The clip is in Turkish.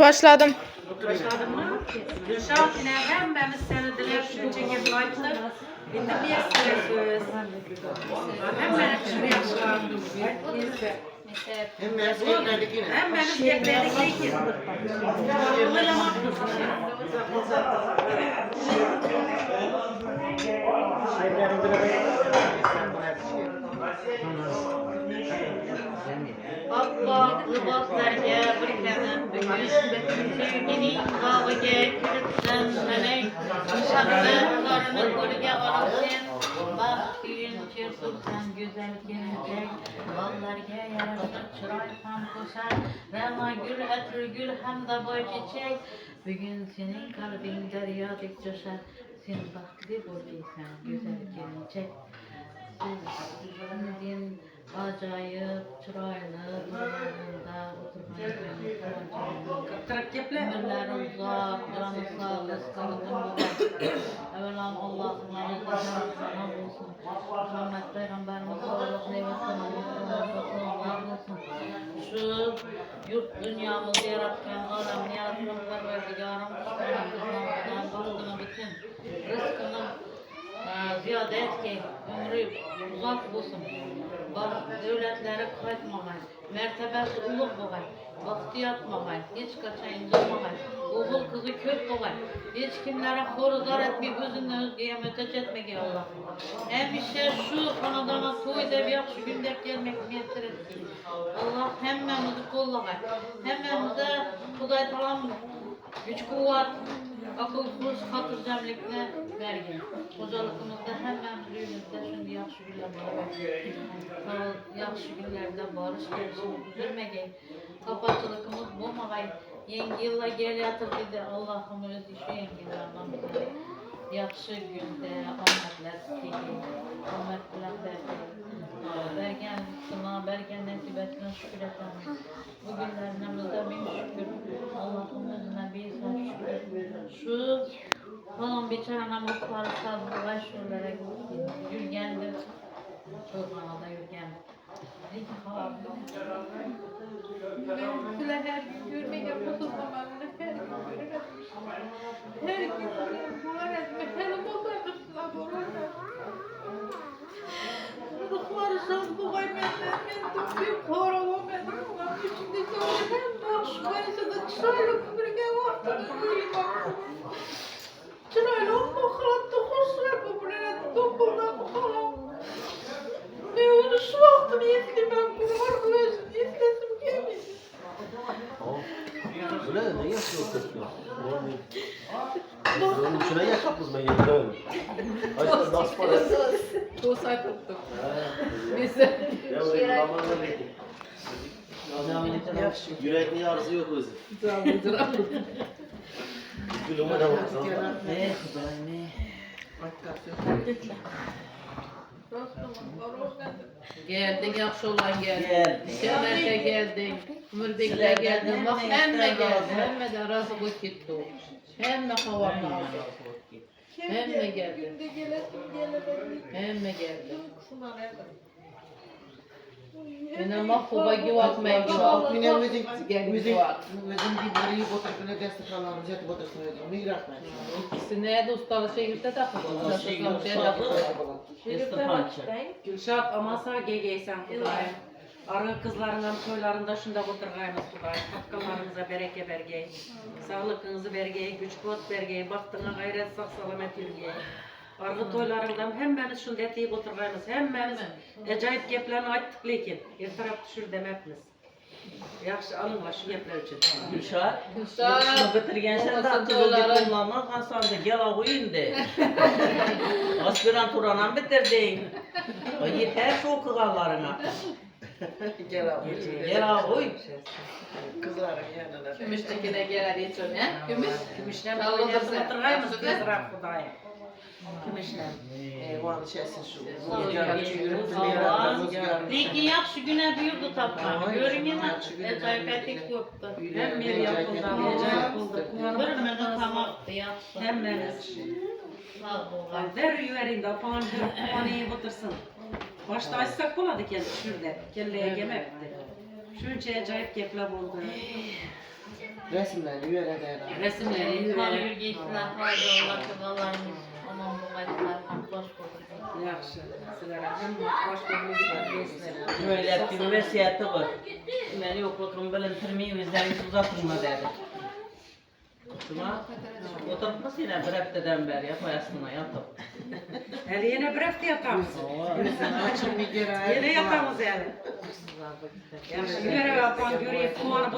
Başladım. Başladın mı? Gülşah yine hemmemiz seni diler şu çekip ayıptır. Bindi bir söz. Hemmeniz şuraya çıkardım. Hemmeniz bekledik ki. Allah libaslarga birkanib bugun sevgini qog'iga kiritsin melek shabbatlarini qo'liga olsin baxt kuyin chersursan go'zal kelajak bog'larga yarashib chiroy ham qo'shar rama gul atri gul hamda boy chechak bugun sening qalbing daryodek jo'shar sen baxtli bo'laysan go'zal kelinchak sizning acayip çıraylı durumunda oturmayın. Ömürlerin uzak, canı sağ, ıskalıkın evvelam Allah'ın Allah'ın olsun. Muhammed Peygamberimiz sallallahu aleyhi ve sellem olsun. Şu yurt dünyamızı yaratken, alemini yaratkan perverdigarım, kuşlarımızdan, baktığını bütün rızkını ziyade et ki ömrü uzak olsun. Devletleri kayıtmamay, mertebesi uluk boğay, vakti yatmamay, hiç kaçayın durmamay, oğul kızı kök boğay, hiç kimlere horuzlar etmeyip özünden özgeye müteç etmek ya Allah. Hem işe şu kanadana toy da bir yakşı gündek gelmek niyettir etki. Allah hemmemizi kollagay, hemmemize Kuday talam güç kuvvet, akıl kurs hatır cemlikine vergin. Hocalıkımızda hemen düğünümüzde şimdi yakşı günler var. Yakşı günlerde barış gelişimi üzülmeyin. Kapatçılıkımız bulmagay. Yeni yılla gel yatır dedi Allah'ım özü şu yengilerden bize. Yakşı günde ahmetler teki, ahmetler verdi. Bergen sana, bergen nesibetine şükür edelim. Bugünlerimizde bin şükür. Allah'ım özüne bir şükür. Şu falan bir çarana mutları sazlığa şuralara yürgendir. Çorbanada yürgen. Peki haber. Bile her gün görmek yapmasınlar. Her gün görürüm. Her gün bular etme. Hele bozardırsınlar bular etme. Rızıkları şans buğay benden. Ben büyük horama benim. Ulan içinde söylemem. Şu karşıda çırayla kıbrıge vaktini göreyim baktım. Çırayla bakılattı. Hoşlar bu buraya. Dokundan bakalım. Ne onu şu vaktini yedim ben. Bunu var özüm. Yetlesim gelmedi. Öyle ne yapıyorsun? Onun içine yakapız ben yedim. Ayşe nasıl para? Tosay tuttuk. Neyse. Yürekli arzu yok özü. Gülüme de baksana. Ne Kuday ne? Geldin yakşı olan geldin. Semer'de geldin. Mürbek'le geldin. Bak hemme geldin. Hemme de razı bu gitti. Hemme havarına aldı. Hemme geldin. Hemme geldin. Yine mahkuba givatmaya givat. Yine müzik biberi botakına destek alalım. Jet botakına ödüm. Migrat mı? İkisine de ustalı şehirde takıldı. Gülşah amasa gegeysen Kuday. Arı kızlarından toylarında şunda oturgayımız Kuday. Hakkalarınıza bereke bergey. Sağlıkınızı bergey, güç kuvvet bergey. Baktığına gayret sağ salamet ilgey. Arı toylarından hemmeniz şunda etiyip oturgayımız. Hemmeniz acayip geplerini ayttık lekin. Bir taraf düşür demepmiz. Yaxşı alınma şu gepler için. Gülşah, şunu bitirgensen de akıllı kullanmak Hasan'da gel ağuyun de. Aspiranturanı bitirdin. Yeter şu okugallarına. Gel abi. Gel ağuy. Kızların yanına. Gümüşteki de gelir geçiyor ne? Gümüş. Gümüşle toylarında oturgayımız biz Rab Kuday. Gümüşle. Eyvallah şeysin şu. Peki yakşı güne buyurdu tapma. Görünün ecabetik yoktu. Hem bir yapıldı, acayip oldu. Görünmeden tamaktı yaptı. Hemmeniz. Ver yüverinde, apağını batırsın. Başta açsak buladı şurada. Kelleye gemekti. Şunca acayip gepler oldu. Resimlerini vererek. Resimleri Kanı verir. bir giysiler, haydi Allah kıvalarını. Aman bu bayıklar, hoş bulduk. Yaxşı. Sizlere hem hoş bulduk. Böyle bir vesiyeti var. Beni yokluklarımı belentirmeyi üzerinizi uzatırma dedi. Tuma, oturtması yine bir haftadan beri yapayasına yatıp. Hele yine bir hafta yatamız. Açın bir kere. Yine yatamız yani. Yaxşı. Görev yapan göreyip puanı